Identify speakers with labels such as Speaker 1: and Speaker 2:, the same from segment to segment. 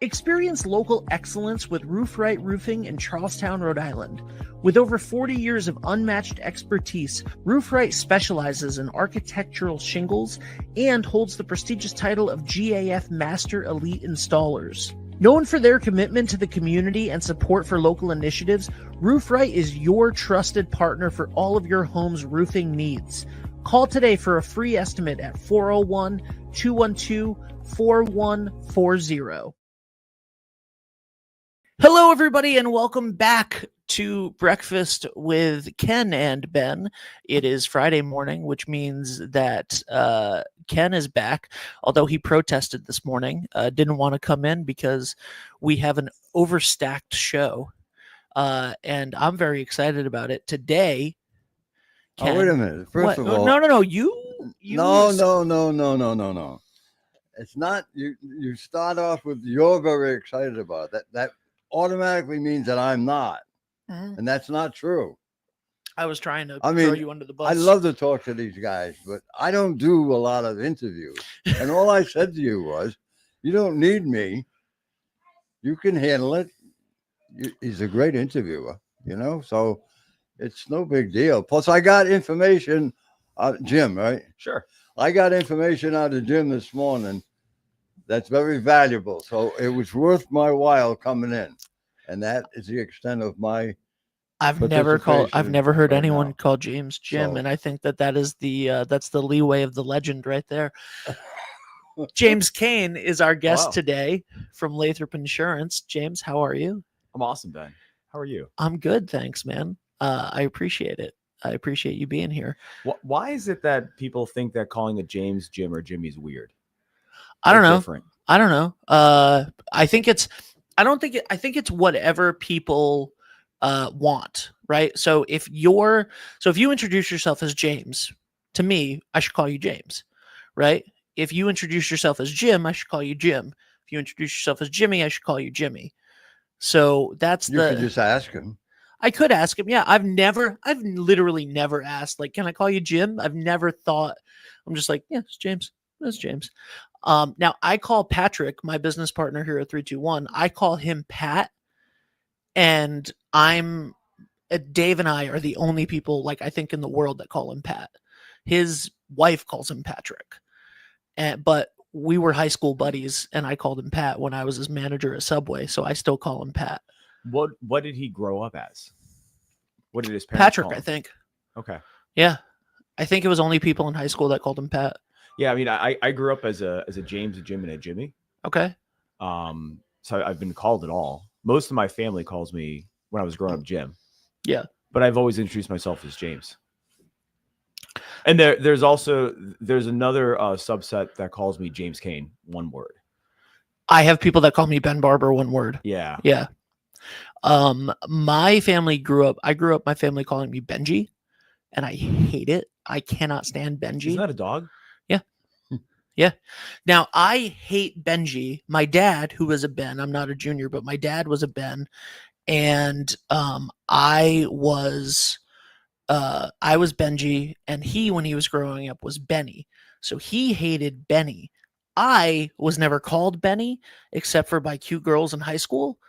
Speaker 1: Experience local excellence with Roofright Roofing in Charlestown, Rhode Island. With over 40 years of unmatched expertise, Roofright specializes in architectural shingles and holds the prestigious title of GAF Master Elite Installers. Known for their commitment to the community and support for local initiatives, Roofright is your trusted partner for all of your home's roofing needs. Call today for a free estimate at 401-212-4140. Hello, everybody, and welcome back to Breakfast with Ken and Ben. It is Friday morning, which means that Ken is back, although he protested this morning, didn't want to come in because we have an overstacked show, and I'm very excited about it. Today, Ken,
Speaker 2: wait a minute. First of all,
Speaker 1: no.
Speaker 2: No.
Speaker 1: It's
Speaker 2: not you. You start off with you're very excited about it. That automatically means that I'm not, and that's not true.
Speaker 1: I was trying to throw you under the bus.
Speaker 2: I love to talk to these guys, but I don't do a lot of interviews. And all I said to you was, you don't need me. You can handle it. He's a great interviewer, so it's no big deal. Plus, I got information, Jim, right?
Speaker 3: Sure.
Speaker 2: I got information out of Jim this morning that's very valuable. So it was worth my while coming in. And that is the extent of my
Speaker 1: I've never heard anyone call James Jim, and I think that is that's the leeway of the legend right there. James Kane is our guest today from Lathrop Insurance. James, how are you?
Speaker 3: I'm awesome, Ben. How are you?
Speaker 1: I'm good, thanks, man. I appreciate it. I appreciate you being here.
Speaker 3: Why is it that people think that calling it James, Jim, or Jimmy is weird?
Speaker 1: I don't know. I don't know. I think it's whatever people want, right? So if you introduce yourself as James, to me, I should call you James, right? If you introduce yourself as Jim, I should call you Jim. If you introduce yourself as Jimmy, I should call you Jimmy. So you
Speaker 2: could just ask him.
Speaker 1: I could ask him. Yeah. I've literally never asked, like, can I call you Jim? I've never thought. I'm just like, yeah, it's James. That's James. Now I call Patrick, my business partner here at 321. I call him Pat, and Dave and I are the only people, like, I think in the world that call him Pat. His wife calls him Patrick, but we were high school buddies, and I called him Pat when I was his manager at Subway, so I still call him Pat.
Speaker 3: What did he grow up as? What did his parents
Speaker 1: Patrick,
Speaker 3: call him?
Speaker 1: I think.
Speaker 3: Okay.
Speaker 1: Yeah. I think it was only people in high school that called him Pat.
Speaker 3: Yeah, I mean, I grew up as a James, a Jim, and a Jimmy.
Speaker 1: Okay.
Speaker 3: So I've been called it all. Most of my family calls me, when I was growing up, Jim.
Speaker 1: Yeah.
Speaker 3: But I've always introduced myself as James. And there's another subset that calls me James Kane, one word.
Speaker 1: I have people that call me Ben Barber, one word.
Speaker 3: Yeah.
Speaker 1: Yeah. My family I grew up my family calling me Benji, and I hate it. I cannot stand Benji.
Speaker 3: Isn't that a dog?
Speaker 1: Yeah. Yeah. Now I hate Benji. My dad, who was a Ben, I'm not a junior, but my dad was a Ben. And I was Benji, and he, when he was growing up, was Benny. So he hated Benny. I was never called Benny except for by cute girls in high school.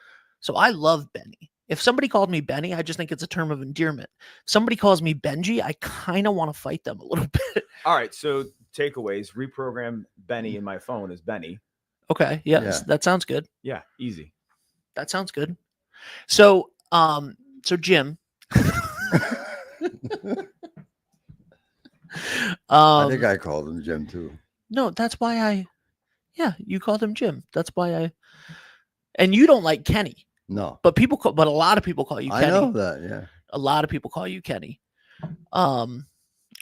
Speaker 1: So I love Benny. If somebody called me Benny, I just think it's a term of endearment. If somebody calls me Benji, I kind of want to fight them a little bit.
Speaker 3: All right. So takeaways: reprogram Benny in my phone as Benny.
Speaker 1: Okay. Yeah. That sounds good.
Speaker 3: Yeah. Easy.
Speaker 1: That sounds good. So, Jim.
Speaker 2: I think I called him Jim too.
Speaker 1: No, that's why you called him Jim. That's why and you don't like Kenny.
Speaker 2: No.
Speaker 1: But a lot of people call you Kenny.
Speaker 2: I know that, yeah.
Speaker 1: A lot of people call you Kenny. All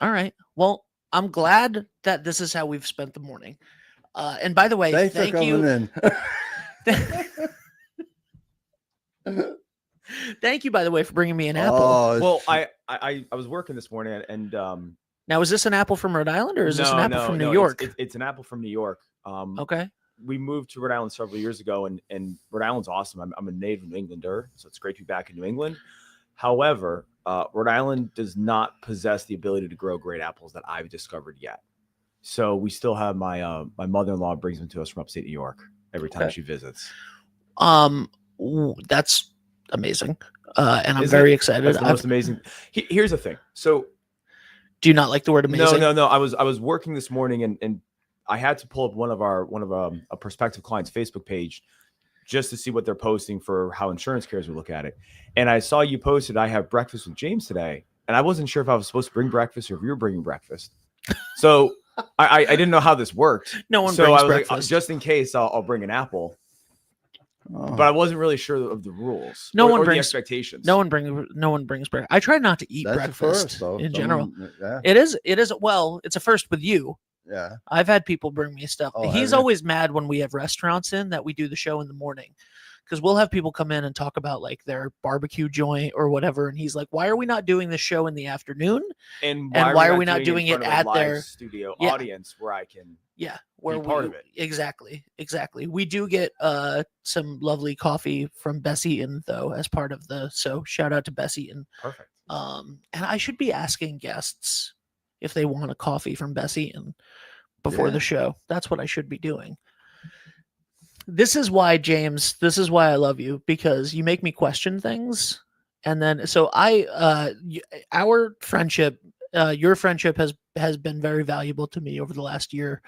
Speaker 1: right. Well, I'm glad that this is how we've spent the morning. And by the way,
Speaker 2: thanks for coming in.
Speaker 1: Thank you, by the way, for bringing me an apple.
Speaker 3: Well, I was working this morning, and
Speaker 1: now, is this an apple from Rhode Island, or is this an apple from New York?
Speaker 3: It's an apple from New York.
Speaker 1: Okay.
Speaker 3: We moved to Rhode Island several years ago, and Rhode Island's awesome. I'm a native New Englander, so it's great to be back in New England. However, Rhode Island does not possess the ability to grow great apples that I've discovered yet. So we still have my mother-in-law brings them to us from upstate New York, every time
Speaker 1: Okay.
Speaker 3: she visits.
Speaker 1: That's amazing. And I'm
Speaker 3: Isn't
Speaker 1: very
Speaker 3: it?
Speaker 1: excited.
Speaker 3: That's the most amazing. Here's the thing. So
Speaker 1: Do you not like the word amazing?
Speaker 3: no. I was working this morning and I had to pull up one of a prospective client's Facebook page just to see what they're posting for how insurance carriers would look at it. And I saw you posted, I have breakfast with James today. And I wasn't sure if I was supposed to bring breakfast or if you were bringing breakfast. So I didn't know how this worked.
Speaker 1: No one
Speaker 3: So
Speaker 1: brings
Speaker 3: I was
Speaker 1: breakfast.
Speaker 3: like, just in case, I'll bring an apple.
Speaker 2: Oh,
Speaker 3: But I wasn't really sure of the rules.
Speaker 1: No one
Speaker 3: or the
Speaker 1: brings-
Speaker 3: expectations.
Speaker 1: No one brings breakfast. I try not to eat
Speaker 2: that's a
Speaker 1: breakfast
Speaker 2: first, though.
Speaker 1: in general.
Speaker 2: Yeah.
Speaker 1: It is. Well, it's a first with you.
Speaker 2: Yeah.
Speaker 1: I've had people bring me stuff.
Speaker 2: Oh,
Speaker 1: He's
Speaker 2: have you?
Speaker 1: always mad when we have restaurants in that we do the show in the morning. Because we'll have people come in and talk about like their barbecue joint or whatever. And he's like, why are we not doing the show in the afternoon?
Speaker 3: And
Speaker 1: why are we not
Speaker 3: in
Speaker 1: doing it
Speaker 3: front of a
Speaker 1: at
Speaker 3: live
Speaker 1: their-
Speaker 3: studio
Speaker 1: Yeah.
Speaker 3: audience where I can?
Speaker 1: Yeah. Where
Speaker 3: Be part
Speaker 1: we
Speaker 3: of it.
Speaker 1: Exactly. We do get some lovely coffee from Bessie Eaton though, as part of so shout out to Bessie Eaton.
Speaker 3: Perfect.
Speaker 1: And I should be asking guests if they want a coffee from Bessie Eaton before
Speaker 2: Yeah.
Speaker 1: the show. That's what I should be doing. This is why, James, this is why I love you, because you make me question things. And then, so our friendship, your friendship has been very valuable to me over the last year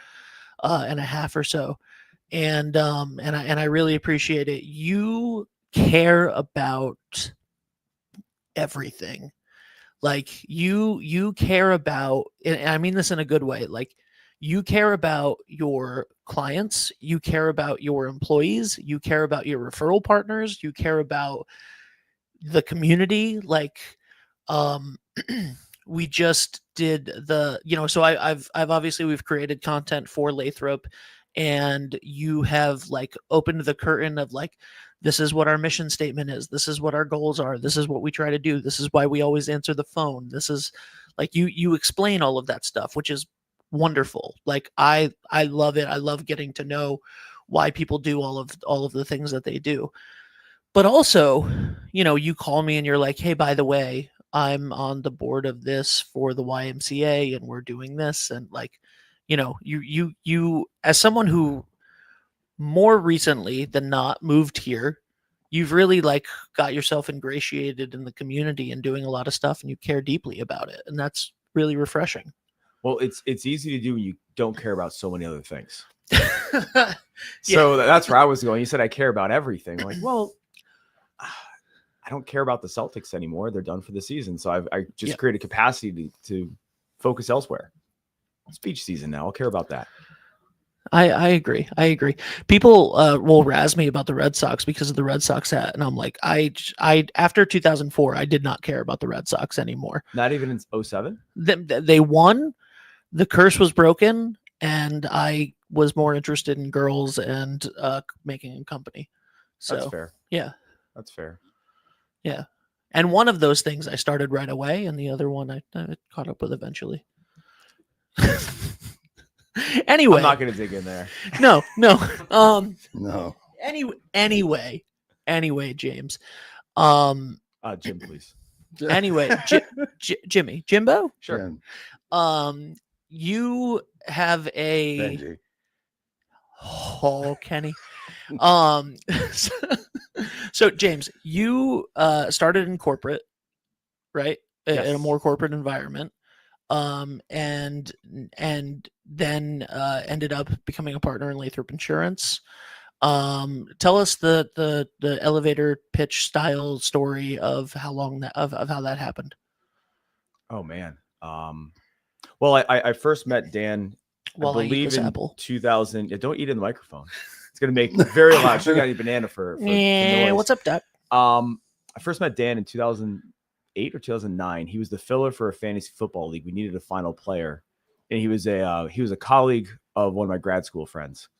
Speaker 1: and a half or so. And I really appreciate it. You care about everything. Like you care about, and I mean this in a good way, like you care about your clients, you care about your employees, you care about your referral partners, you care about the community. Like we just did so I've obviously we've created content for Lathrop, and you have like opened the curtain of like, this is what our mission statement is, this is what our goals are, this is what we try to do, this is why we always answer the phone, this is like you explain all of that stuff, which is wonderful. Like I love it. I love getting to know why people do all of the things that they do. But also, you call me and you're like, hey, by the way, I'm on the board of this for the YMCA and we're doing this. And like, you as someone who more recently than not moved here, you've really like got yourself ingratiated in the community and doing a lot of stuff, and you care deeply about it. And that's really refreshing.
Speaker 3: Well, it's easy to do when you don't care about so many other things. So that's where I was going. You said I care about everything. I'm like, well, I don't care about the Celtics anymore. They're done for the season. So I just created capacity to focus elsewhere. It's beach season now. I'll care about that.
Speaker 1: I agree. People will razz me about the Red Sox because of the Red Sox hat, and I'm like, I after 2004, I did not care about the Red Sox anymore.
Speaker 3: Not even in 2007?
Speaker 1: They won. The curse was broken, and I was more interested in girls and making a company. So
Speaker 3: That's fair.
Speaker 1: yeah.
Speaker 3: That's fair.
Speaker 1: Yeah. And one of those things I started right away, and the other one I caught up with eventually. Anyway,
Speaker 3: I'm not going to dig in there.
Speaker 1: no.
Speaker 2: No.
Speaker 1: Anyway, James.
Speaker 3: Jim, please.
Speaker 1: Anyway, Jimbo.
Speaker 3: Sure.
Speaker 2: Jim,
Speaker 1: You have a
Speaker 2: Benji.
Speaker 1: Kenny. So James, you started in corporate, right? In a
Speaker 3: Yes.
Speaker 1: more corporate environment. And then ended up becoming a partner in Lathrop Insurance. Tell us the elevator pitch style story of how long of how that happened.
Speaker 3: Oh man. Well, I first met Dan,
Speaker 1: While
Speaker 3: I
Speaker 1: I eat
Speaker 3: believe
Speaker 1: this
Speaker 3: in
Speaker 1: apple.
Speaker 3: 2000. Yeah, don't eat it in the microphone. It's going to make very loud. She got a banana for
Speaker 1: Yeah,
Speaker 3: noise.
Speaker 1: what's up, Doc?
Speaker 3: I first met Dan in 2008 or 2009. He was the filler for a fantasy football league. We needed a final player, and he was a colleague of one of my grad school friends.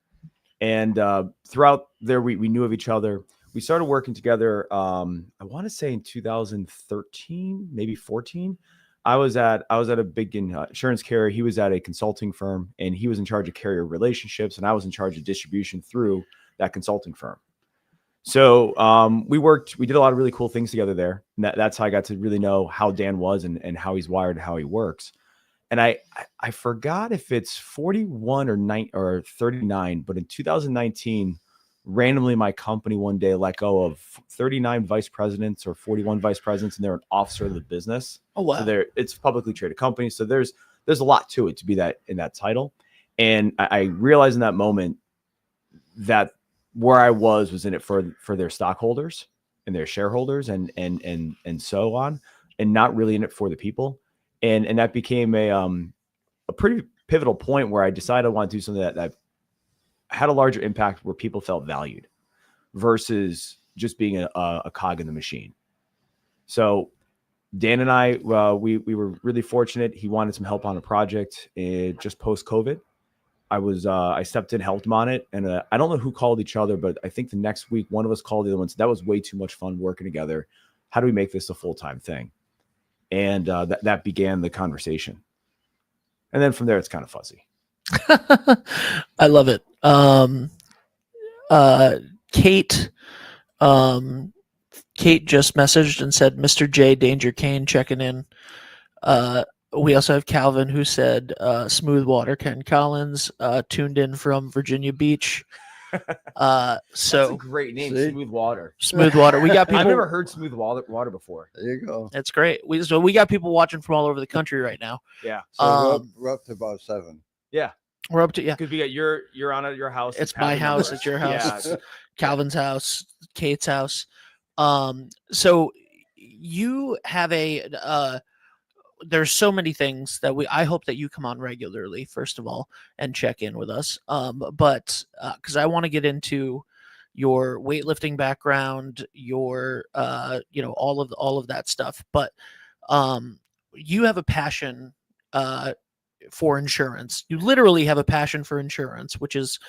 Speaker 3: And throughout there, we knew of each other. We started working together. I want to say in 2013, maybe 14. I was at a big insurance carrier. He was at a consulting firm, and he was in charge of carrier relationships, and I was in charge of distribution through that consulting firm. So we did a lot of really cool things together there. And that's how I got to really know how Dan was and how he's wired and how he works. And I forgot if it's 41 or 39, but in 2019, randomly my company one day let go of 39 vice presidents or 41 vice presidents, and they're an officer of the business.
Speaker 1: Oh wow.
Speaker 3: So it's a publicly traded company. So there's a lot to it to be that in that title. And I realized in that moment that where I was in it for their stockholders and their shareholders and so on, and not really in it for the people. And that became a pretty pivotal point where I decided I want to do something that had a larger impact, where people felt valued versus just being a cog in the machine. So Dan and I, we were really fortunate. He wanted some help on a project just post COVID. I stepped in, helped him on it. And I don't know who called each other, but I think the next week, one of us called the other one. So that was way too much fun working together. How do we make this a full-time thing? And that began the conversation. And then from there, it's kind of fuzzy.
Speaker 1: I love it. Kate just messaged and said, Mr. J Danger Kane checking in. We also have Calvin, who said Smooth Water. Ken Collins tuned in from Virginia Beach.
Speaker 3: That's
Speaker 1: So
Speaker 3: a great name,
Speaker 2: See?
Speaker 3: Smooth Water.
Speaker 1: Smooth Water. We got people.
Speaker 3: I've never heard Smooth Water before.
Speaker 2: There you go.
Speaker 1: That's great. We got people watching from all over the country right now.
Speaker 3: Yeah.
Speaker 2: So we're up to about 7.
Speaker 1: We're up to
Speaker 3: Because we got you're on at your house.
Speaker 1: It's
Speaker 3: Pat
Speaker 1: my
Speaker 3: and
Speaker 1: house.
Speaker 3: yours.
Speaker 1: It's your house.
Speaker 3: Yeah.
Speaker 1: It's Calvin's house. Kate's house. So you have there's so many things that I hope that you come on regularly, first of all, and check in with us. But because I want to get into your weightlifting background, your all of that stuff. But you have a passion for insurance. You literally have a passion for insurance, which is,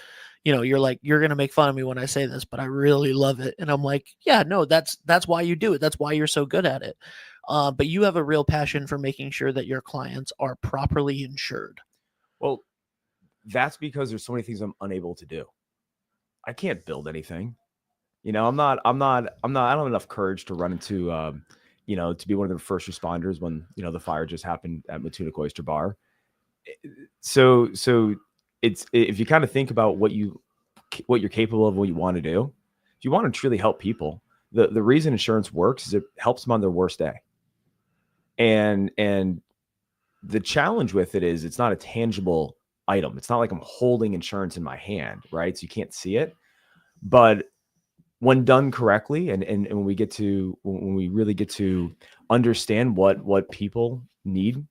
Speaker 1: you're like, you're going to make fun of me when I say this, but I really love it. And I'm like, yeah, no, that's why you do it. That's why you're so good at it. But you have a real passion for making sure that your clients are properly insured.
Speaker 3: Well, that's because there's so many things I'm unable to do. I can't build anything. I don't have enough courage to run into, to be one of the first responders when, the fire just happened at Matunuck Oyster Bar. So it's, if you kind of think about what you're capable of, what you want to do, if you want to truly help people, the reason insurance works is it helps them on their worst day. And the challenge with it is it's not a tangible item. It's not like I'm holding insurance in my hand, right? So you can't see it. But when done correctly, and when we really get to understand what people need,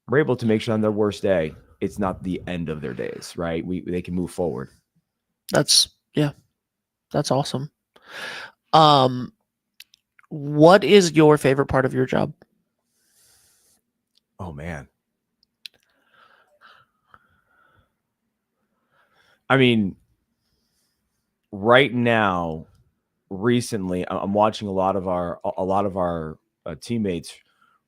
Speaker 3: we're able to make sure on their worst day, it's not the end of their days, right? They can move forward.
Speaker 1: That's awesome. What is your favorite part of your job?
Speaker 3: Oh man. I mean, right now, recently, I'm watching a lot of our teammates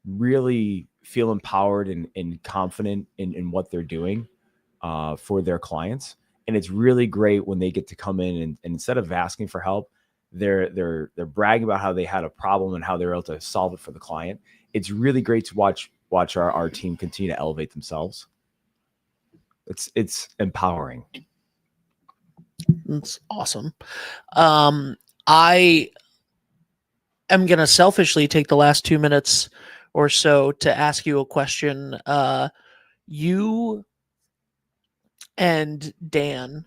Speaker 3: really feel empowered and confident in what they're doing for their clients. And it's really great when they get to come in and instead of asking for help, they're bragging about how they had a problem and how they're able to solve it for the client. It's really great to watch our team continue to elevate themselves. It's empowering.
Speaker 1: That's awesome. I am going to selfishly take the last 2 minutes or so to ask you a question. You and Dan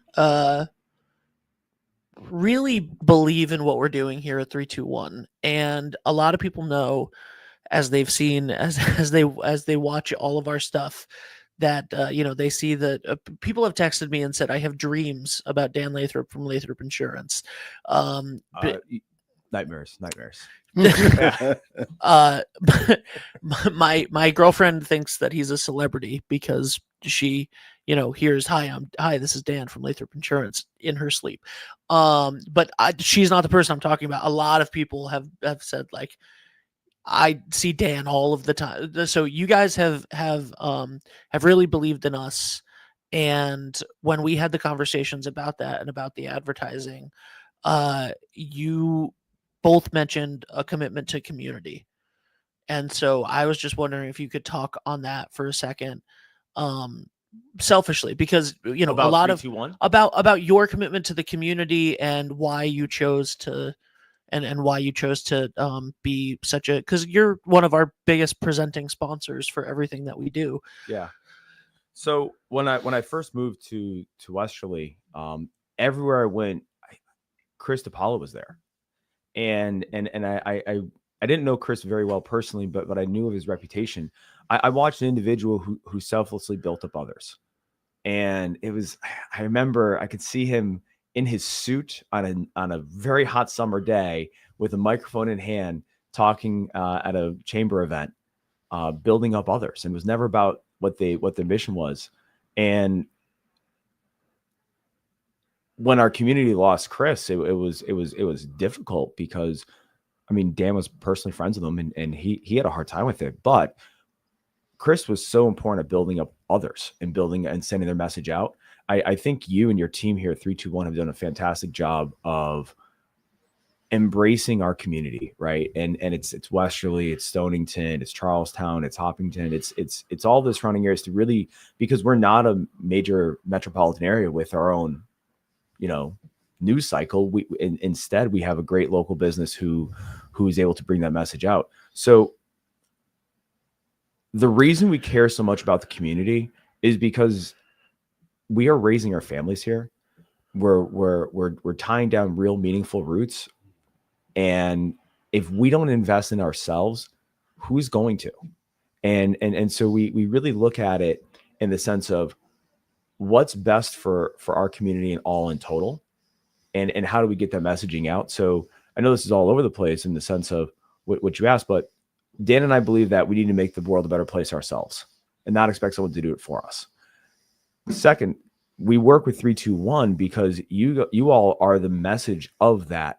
Speaker 1: really believe in what we're doing here at 321, and a lot of people know, as they've seen, as they watch all of our stuff, that they see that people have texted me and said, I have dreams about Dan Lathrop from Lathrop Insurance.
Speaker 3: Nightmares.
Speaker 1: My girlfriend thinks that he's a celebrity because she hears, hi, this is Dan from Lathrop Insurance in her sleep. But she's not the person I'm talking about. A lot of people have said, like, I see Dan all of the time. So you guys have really believed in us. And when we had the conversations about that and about the advertising, you both mentioned a commitment to community. And so I was just wondering if you could talk on that for a second. selfishly, because you know
Speaker 3: About
Speaker 1: a lot of
Speaker 3: 3-2-1?
Speaker 1: about your commitment to the community and why you chose to and why you chose to be such a, because you're one of our biggest presenting sponsors for everything that we do.
Speaker 3: Yeah. So when I first moved to Westerly, everywhere I went, Chris DiPaolo was there, and I didn't know Chris very well personally, but I knew of his reputation. I watched an individual who selflessly built up others, and I remember I could see him in his suit on a very hot summer day with a microphone in hand, talking at a chamber event, building up others, and it was never about what their mission was. And when our community lost Chris, it was difficult, because I mean, Dan was personally friends with him, and he had a hard time with it, but Chris was so important at building up others and building and sending their message out. I think you and your team here at 321 have done a fantastic job of embracing our community, right? And it's Westerly, it's Stonington, it's Charlestown, it's Hopkinton, it's all the surrounding areas, to really, because we're not a major metropolitan area with our own, you know, news cycle. Instead we have a great local business who is able to bring that message out. So the reason we care so much about the community is because we are raising our families here. We're tying down real meaningful roots. And if we don't invest in ourselves, who's going to? And so we really look at it in the sense of what's best for our community and all in total, and how do we get that messaging out? So I know this is all over the place in the sense of what you asked, but Dan and I believe that we need to make the world a better place ourselves and not expect someone to do it for us. Second, we work with 321 because you all are the message of that,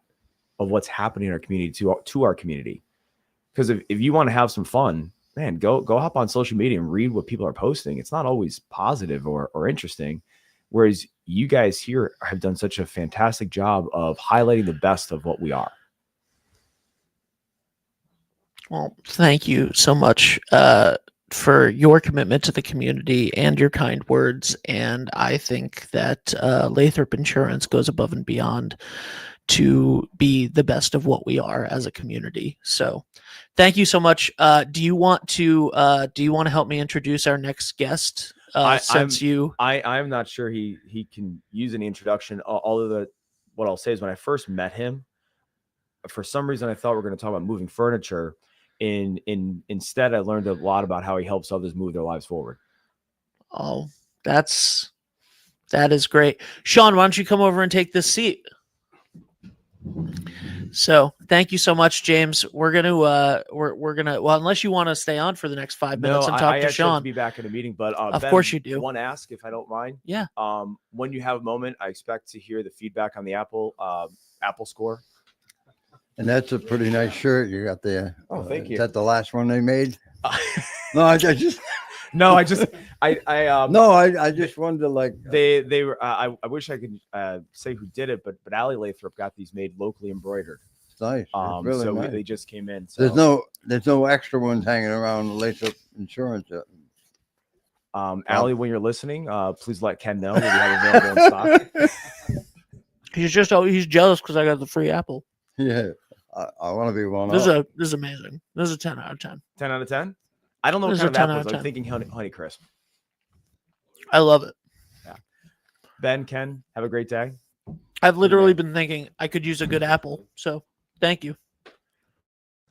Speaker 3: of what's happening in our community to our community. Because if you want to have some fun, man, go hop on social media and read what people are posting. It's not always positive or interesting. Whereas you guys here have done such a fantastic job of highlighting the best of what we are.
Speaker 1: Well, thank you so much for your commitment to the community and your kind words. And I think that Lathrop Insurance goes above and beyond to be the best of what we are as a community. So thank you so much. Do you want to help me introduce our next guest?
Speaker 3: I'm not sure he can use any introduction. Although what I'll say is, when I first met him, for some reason I thought we were going to talk about moving furniture. Instead, I learned a lot about how he helps others move their lives forward.
Speaker 1: Oh, that is great. Sean, why don't you come over and take this seat? So thank you so much, James. We're gonna well, unless you want to stay on for the next 5 minutes and talk to Sean.
Speaker 3: I have to be back in a meeting, but
Speaker 1: of
Speaker 3: Ben,
Speaker 1: course you do.
Speaker 3: One ask, if I don't mind.
Speaker 1: Yeah.
Speaker 3: When you have a moment, I expect to hear the feedback on the Apple score.
Speaker 2: And that's a pretty nice shirt you got there.
Speaker 3: Oh, thank you.
Speaker 2: Is that the last one they made? No, I just
Speaker 3: no, I just
Speaker 2: wanted to, like,
Speaker 3: they were. I wish I could say who did it, but Allie Lathrop got these made locally embroidered.
Speaker 2: It's nice. It's really
Speaker 3: so
Speaker 2: nice.
Speaker 3: they just came in. So.
Speaker 2: There's no extra ones hanging around Lathrop Insurance.
Speaker 3: Allie, when you're listening, please let Ken know that we have available in stock.
Speaker 1: He's jealous because I got the free Apple.
Speaker 2: Yeah, I want to be one.
Speaker 1: This is amazing. This is a 10 out of 10.
Speaker 3: 10 out of 10. I don't know what kind of apple is. I'm thinking honey crisp.
Speaker 1: I love it.
Speaker 3: Yeah. Ben, Ken, have a great day.
Speaker 1: I've literally been thinking I could use a good apple. So thank you.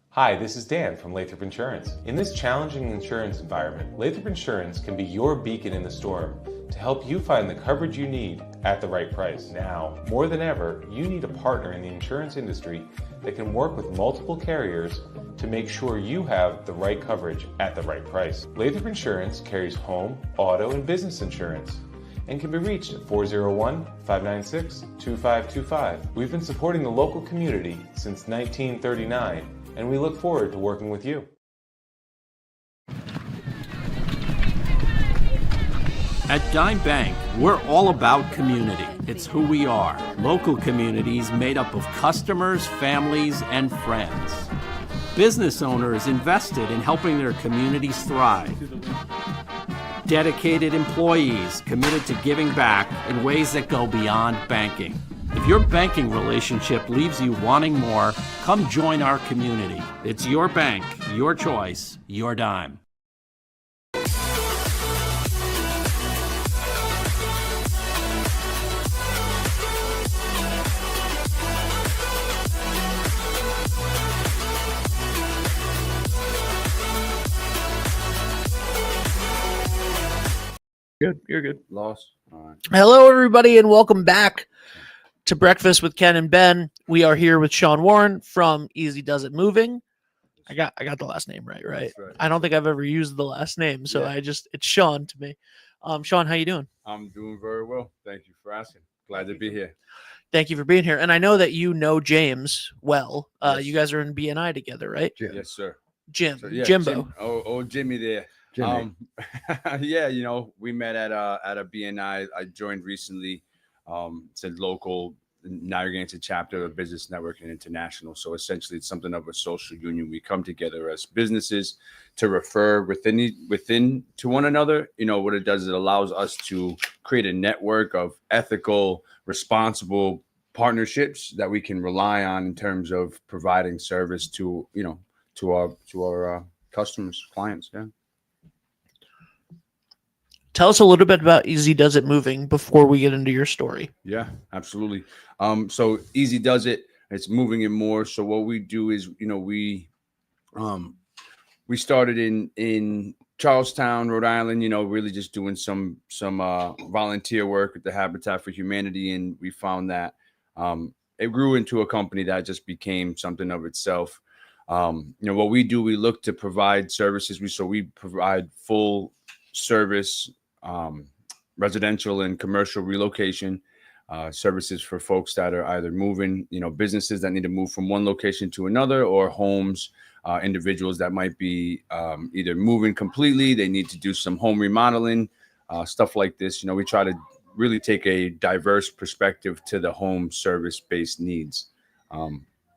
Speaker 4: Hi, this is Dan from Lathrop Insurance. In this challenging insurance environment, Lathrop Insurance can be your beacon in the storm to help you find the coverage you need at the right price. Now, more than ever, you need a partner in the insurance industry that can work with multiple carriers to make sure you have the right coverage at the right price. Lathrop Insurance carries home, auto, and business insurance and can be reached at 401-596-2525. We've been supporting the local community since 1939, and we look forward to working with you.
Speaker 5: At Dime Bank, we're all about community. It's who we are. Local communities made up of customers, families, and friends. Business owners invested in helping their communities thrive. dedicated employees committed to giving back in ways that go beyond banking. If your banking relationship leaves you wanting more, come join our community. It's your bank, your choice, your dime.
Speaker 1: Good. You're good.
Speaker 2: Lost. All right.
Speaker 1: Hello, everybody, and welcome back to Breakfast with Ken and Ben. We are here with Sean Warren from Easy Does It Moving. I got the last name right?
Speaker 2: That's right.
Speaker 1: I don't think I've ever used the last name, so
Speaker 2: Yeah.
Speaker 1: it's Sean to me. Sean, how you doing?
Speaker 6: I'm doing very well. Thank you for asking. Glad to be here.
Speaker 1: Thank you for being here. And I know that you know James well.
Speaker 6: Yes.
Speaker 1: You guys are in BNI together, right?
Speaker 2: Jim.
Speaker 6: Yes, sir.
Speaker 1: Jim,
Speaker 6: So, yeah,
Speaker 1: Jimbo.
Speaker 6: Jim, oh, Jimmy there.
Speaker 2: Jimmy.
Speaker 6: Yeah, we met at a BNI. I joined recently. It's a local. Now you're getting to chapter of Business Networking International. So essentially, it's something of a social union. We come together as businesses to refer within to one another. What it does is it allows us to create a network of ethical, responsible partnerships that we can rely on in terms of providing service to our customers, clients. Yeah.
Speaker 1: Tell us a little bit about Easy Does It Moving before we get into your story.
Speaker 6: Yeah, absolutely. So Easy Does It. It's moving in more. So what we do is, we started in Charlestown, Rhode Island. Really just doing some volunteer work with the Habitat for Humanity, and we found that it grew into a company that just became something of itself. What we do, we look to provide services. We provide full service. Residential and commercial relocation services for folks that are either moving, businesses that need to move from one location to another, or homes, individuals that might be either moving completely, they need to do some home remodeling, stuff like this. We try to really take a diverse perspective to the home service-based needs.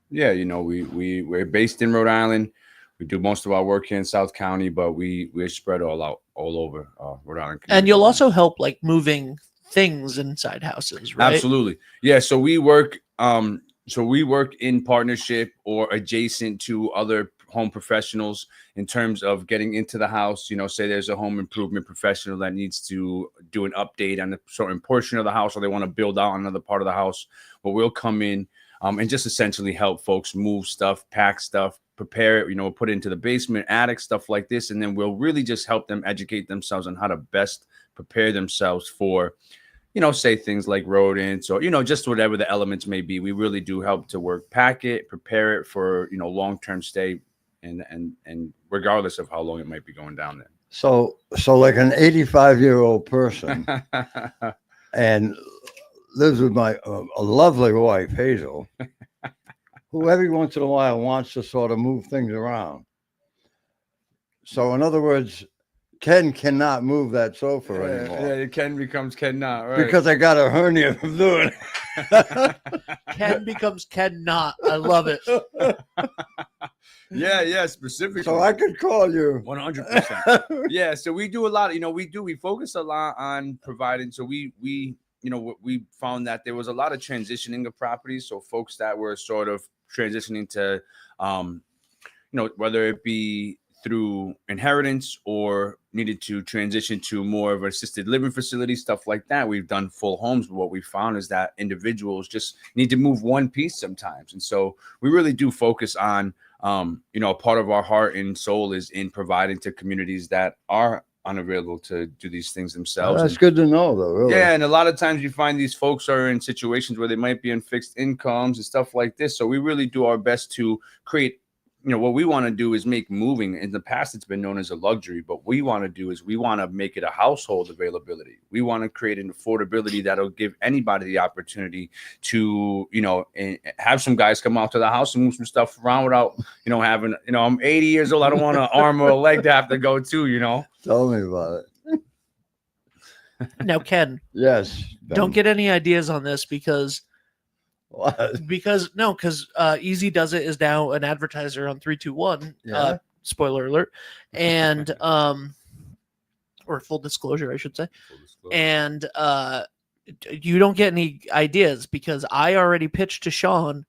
Speaker 6: We're based in Rhode Island. We do most of our work here in South County, but we're spread all over Rhode Island.
Speaker 1: And you'll also help like moving things inside houses, right?
Speaker 6: Absolutely. Yeah. So we work in partnership or adjacent to other home professionals in terms of getting into the house. Say there's a home improvement professional that needs to do an update on a certain portion of the house, or they want to build out another part of the house. But we'll come in and just essentially help folks move stuff, pack stuff, prepare it, put it into the basement, attic, stuff like this. And then we'll really just help them educate themselves on how to best prepare themselves for, say things like rodents or, just whatever the elements may be. We really do help to pack it, prepare it for, long-term stay and regardless of how long it might be going down there.
Speaker 2: So like an 85-year-old person and lives with a lovely wife, Hazel, who every once in a while wants to sort of move things around. So in other words, Ken cannot move that sofa anymore.
Speaker 6: Yeah, Ken becomes Ken not, right?
Speaker 2: Because I got a hernia from doing it.
Speaker 1: Ken becomes Ken not. I love it.
Speaker 6: Yeah, specifically.
Speaker 2: So I could call you.
Speaker 6: 100%. Yeah, so we do a lot. We focus a lot on providing. So we found that there was a lot of transitioning of properties. So folks that were sort of transitioning to, whether it be through inheritance or needed to transition to more of an assisted living facility, stuff like that. We've done full homes, but what we found is that individuals just need to move one piece sometimes. And so we really do focus on, a part of our heart and soul is in providing to communities that are unavailable to do these things themselves.
Speaker 2: That's good to know, though. Really.
Speaker 6: Yeah, and a lot of times you find these folks are in situations where they might be on fixed incomes and stuff like this. So we really do our best to create, what we want to do is make moving. In the past, it's been known as a luxury, but we want to do is we want to make it a household availability. We want to create an affordability that'll give anybody the opportunity to, and have some guys come out to the house and move some stuff around without, having, I'm 80 years old. I don't want an arm or a leg to have to go to,
Speaker 2: Tell me about it.
Speaker 1: Now, Ken,
Speaker 2: Yes.
Speaker 1: don't get any ideas on this because
Speaker 2: What?
Speaker 1: Because Easy Does It is now an advertiser on 321.
Speaker 2: Yeah.
Speaker 1: Spoiler alert. And or full disclosure, I should say. And you don't get any ideas because I already pitched to Sean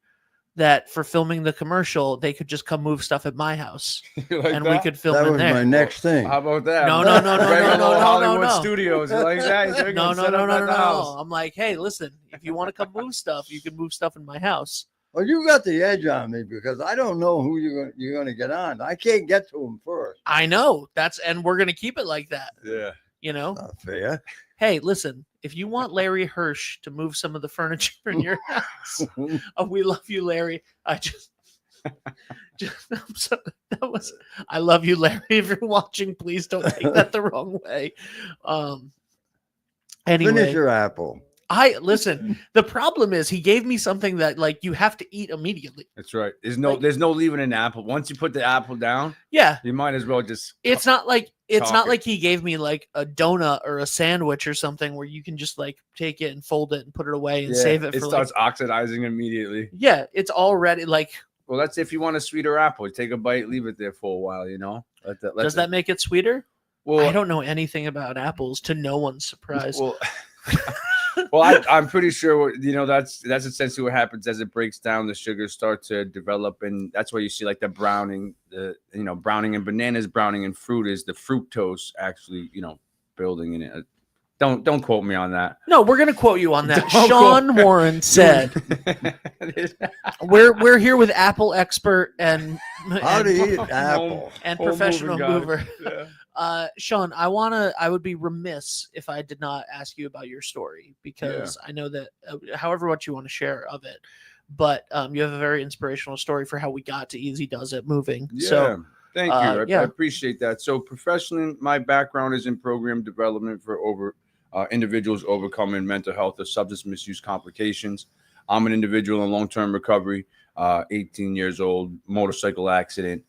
Speaker 1: that for filming the commercial, they could just come move stuff at my house
Speaker 6: You like
Speaker 1: and
Speaker 6: that?
Speaker 1: we could film
Speaker 2: That
Speaker 1: in
Speaker 2: was
Speaker 1: there.
Speaker 2: my next thing.
Speaker 6: How about that?
Speaker 1: No, no, no, no,
Speaker 6: Regular
Speaker 1: no, no, no,
Speaker 6: Hollywood
Speaker 1: no.
Speaker 6: Studios. You like that? They're
Speaker 1: No,
Speaker 6: gonna
Speaker 1: no,
Speaker 6: set
Speaker 1: no,
Speaker 6: up
Speaker 1: no,
Speaker 6: at
Speaker 1: no,
Speaker 6: the
Speaker 1: no.
Speaker 6: house.
Speaker 1: I'm like, hey, listen, if you want to come move stuff, you can move stuff in my house.
Speaker 2: Well, you got the edge on me because I don't know who you're going to get on. I can't get to him first.
Speaker 1: I know and we're gonna keep it like that.
Speaker 6: Yeah.
Speaker 1: You know,
Speaker 2: Not fair.
Speaker 1: hey, listen, if you want Larry Hirsch to move some of the furniture in your house, we love you, Larry. I just I love you, Larry. If you're watching, please don't take that the wrong way. Anyway,
Speaker 2: Finish your apple.
Speaker 1: listen. The problem is he gave me something that like you have to eat immediately.
Speaker 6: That's right. There's no leaving an apple. Once you put the apple down,
Speaker 1: Yeah,
Speaker 6: you might as well just.
Speaker 1: it's not like
Speaker 6: Talk it.
Speaker 1: he gave me like a donut or a sandwich or something where you can just like take it and fold it and put it away and save it
Speaker 6: It
Speaker 1: for
Speaker 6: starts oxidizing immediately.
Speaker 1: yeah, it's already like.
Speaker 6: Well, that's if you want a sweeter apple. Take a bite, leave it there for a while. You know.
Speaker 1: Does that make it sweeter?
Speaker 6: Well,
Speaker 1: I don't know anything about apples. To no one's surprise.
Speaker 6: Well, I'm pretty sure that's essentially what happens as it breaks down. The sugars start to develop, and that's why you see like the browning, browning in bananas, browning in fruit is the fructose actually building in it. Don't quote me on that.
Speaker 1: No, we're gonna quote you on that.
Speaker 6: Don't
Speaker 1: Sean
Speaker 6: quote-
Speaker 1: Warren said, "We're here with Apple expert and
Speaker 2: How to eat
Speaker 6: Home-
Speaker 2: apple.
Speaker 1: and
Speaker 6: home
Speaker 1: professional
Speaker 6: moving guy.
Speaker 1: mover."
Speaker 6: Yeah.
Speaker 1: Sean, I would be remiss if I did not ask you about your story because I know that however much you want to share of it, but you have a very inspirational story for how we got to Easy Does It moving.
Speaker 6: Yeah.
Speaker 1: So
Speaker 6: Thank you.
Speaker 1: yeah.
Speaker 6: I appreciate that. So professionally, my background is in program development for individuals overcoming mental health or substance misuse complications. I'm an individual in long-term recovery, 18 years old, motorcycle accident,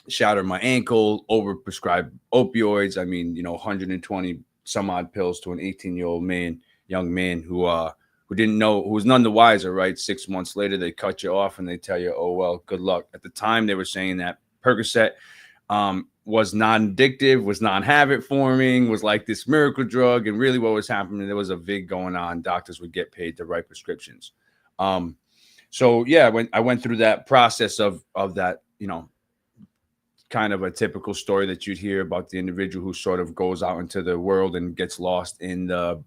Speaker 6: shattered my ankle, overprescribed opioids. 120 some odd pills to an 18-year-old young man who didn't know, who was none the wiser, right? 6 months later, they cut you off and they tell you, oh, well, good luck. At the time, they were saying that Percocet was non-addictive, was non-habit forming, was like this miracle drug. And really what was happening, there was a VIG going on. Doctors would get paid to write prescriptions. So yeah, when I went through that process of that, kind of a typical story that you'd hear about the individual who sort of goes out into the world and gets lost in the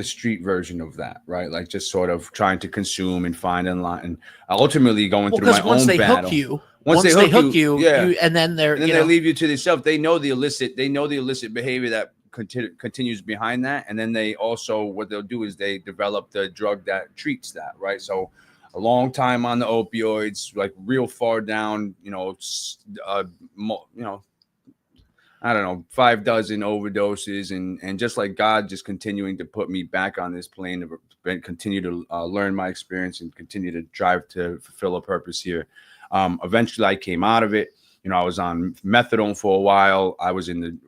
Speaker 6: street version of that, right? Like just sort of trying to consume and find online, and ultimately going through my
Speaker 1: once
Speaker 6: own
Speaker 1: they
Speaker 6: battle.
Speaker 1: hook you,
Speaker 6: Once they hook you, yeah.
Speaker 1: and then they're
Speaker 6: And then they leave you to yourself. They know the illicit behavior that continues behind that, and then they also, what they'll do is they develop the drug that treats that, right? So a long time on the opioids, like real far down, I don't know, 5 dozen overdoses, and just like God just continuing to put me back on this plane to continue to learn my experience and continue to drive to fulfill a purpose here. Eventually I came out of it. I was on methadone for a while. I was in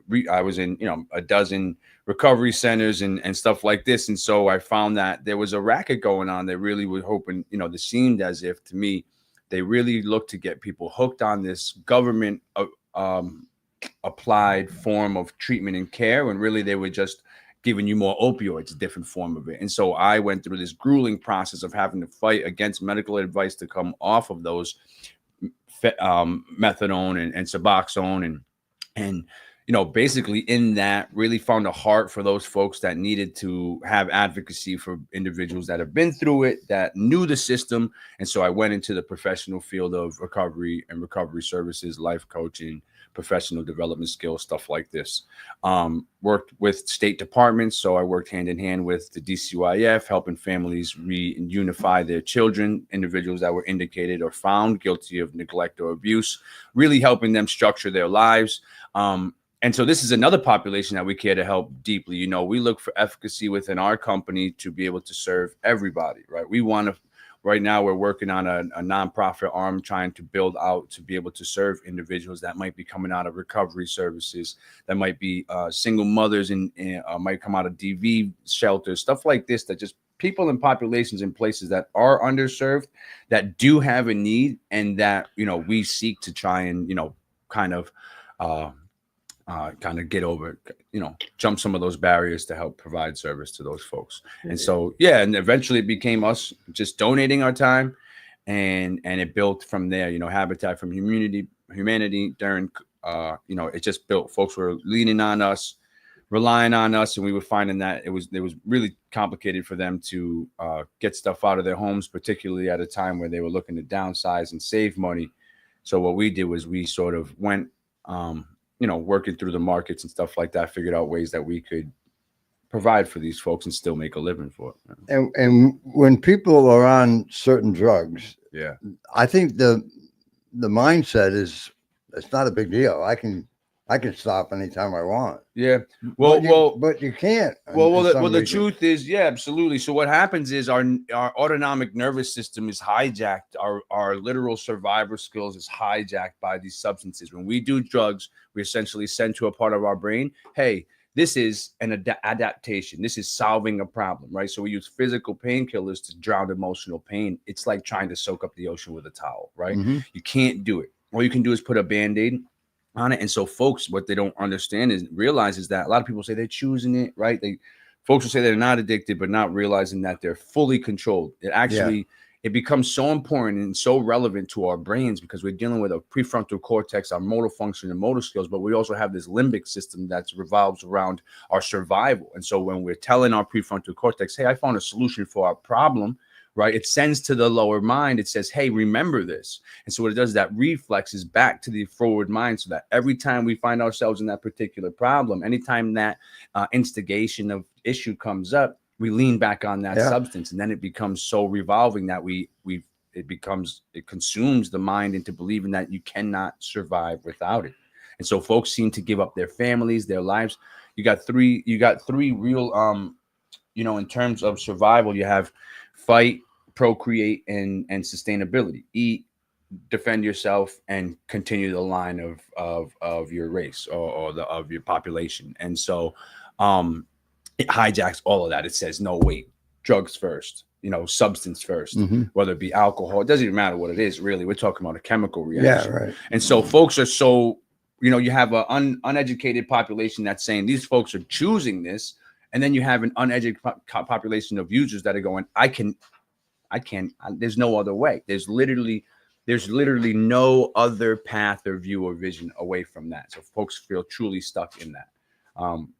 Speaker 6: a dozen recovery centers and stuff like this. And so I found that there was a racket going on that really was hoping, this seemed as if to me, they really looked to get people hooked on this government applied form of treatment and care, when really they were just giving you more opioids, a different form of it. And so I went through this grueling process of having to fight against medical advice to come off of those methadone and Suboxone and basically in that really found a heart for those folks that needed to have advocacy for individuals that have been through it, that knew the system. And so I went into the professional field of recovery and recovery services, life coaching, professional development skills, stuff like this. Worked with state departments. So I worked hand in hand with the DCYF, helping families reunify their children, individuals that were indicated or found guilty of neglect or abuse, really helping them structure their lives. And so this is another population that we care to help deeply. We look for efficacy within our company to be able to serve everybody, right? We want to, right now we're working on a nonprofit arm trying to build out to be able to serve individuals that might be coming out of recovery services, that might be single mothers and might come out of DV shelters, stuff like this, that just people and populations in places that are underserved, that do have a need, and that, you know, we seek to try and, you know, kind of get over, you know, jump some of those barriers to help provide service to those folks. And so, yeah, and eventually it became us just donating our time, and it built from there. You know, Habitat for Humanity during, you know, it just built. Folks were leaning on us, relying on us, and we were finding that it was really complicated for them to get stuff out of their homes, particularly at a time where they were looking to downsize and save money. So what we did was we sort of went, you know, working through the markets and stuff like that, figured out ways that we could provide for these folks and still make a living for it.
Speaker 2: And when people are on certain drugs,
Speaker 6: Yeah.
Speaker 2: I think the mindset is, it's not a big deal. I can stop anytime I want.
Speaker 6: Yeah. Well,
Speaker 2: but you can't.
Speaker 6: Well,
Speaker 2: for some
Speaker 6: the
Speaker 2: reason.
Speaker 6: truth is, yeah, absolutely. So what happens is our autonomic nervous system is hijacked. Our literal survivor skills is hijacked by these substances. When we do drugs, we essentially send to a part of our brain, hey, this is an adaptation. This is solving a problem, right? So we use physical painkillers to drown emotional pain. It's like trying to soak up the ocean with a towel, right?
Speaker 2: Mhm.
Speaker 6: You can't do it. All you can do is put a Band-Aid on it. And so folks, what they don't understand is realize is that a lot of people say they're choosing it, right? Folks will say they're not addicted, but not realizing that they're fully controlled. It actually, it becomes so important and so relevant to our brains because we're dealing with a prefrontal cortex, our motor function and motor skills, but we also have this limbic system that revolves around our survival. And so when we're telling our prefrontal cortex, hey, I found a solution for our problem, right? It sends to the lower mind. It says, hey, remember this. And so what it does is that reflexes back to the forward mind so that every time we find ourselves in that particular problem, anytime that instigation of issue comes up, we lean back on that substance, and then it becomes so revolving that it consumes the mind into believing that you cannot survive without it. And so folks seem to give up their families, their lives. You got three real, you know, in terms of survival, you have fight, procreate, and sustainability. Eat, defend yourself, and continue the line of your race or of your population. And so, it hijacks all of that. It says, no, wait, drugs first, you know, substance first, whether it be alcohol. It doesn't even matter what it is, really. We're talking about a chemical reaction.
Speaker 2: Yeah, right.
Speaker 6: And so folks are so, you know, you have an uneducated population that's saying these folks are choosing this. And then you have an uneducated population of users that are going, I can't, there's no other way. There's literally no other path or view or vision away from that. So folks feel truly stuck in that.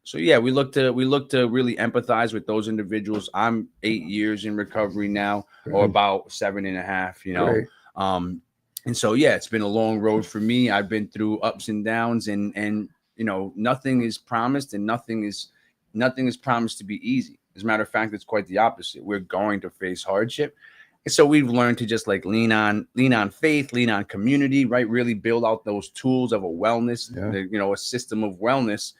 Speaker 6: So yeah, we look to really empathize with those individuals. I'm 8 years in recovery now, or about 7.5, you know.
Speaker 2: Great.
Speaker 6: And so yeah, it's been a long road for me. I've been through ups and downs, and you know, nothing is promised, and nothing is promised to be easy. As a matter of fact, it's quite the opposite. We're going to face hardship. And so we've learned to just like lean on faith, lean on community, right? Really build out those tools of a wellness, you know, a system of wellness,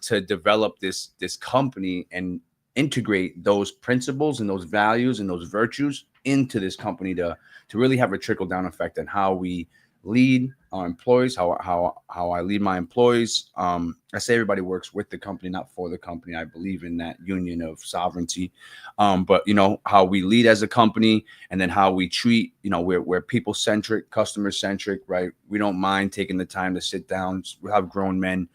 Speaker 6: to develop this company and integrate those principles and those values and those virtues into this company to really have a trickle down effect on how we lead our employees, how I lead my employees. I say everybody works with the company, not for the company. I believe in that union of sovereignty. But you know, how we lead as a company, and then how we treat, you know, we're people centric, customer centric, right? We don't mind taking the time to sit down. We have grown men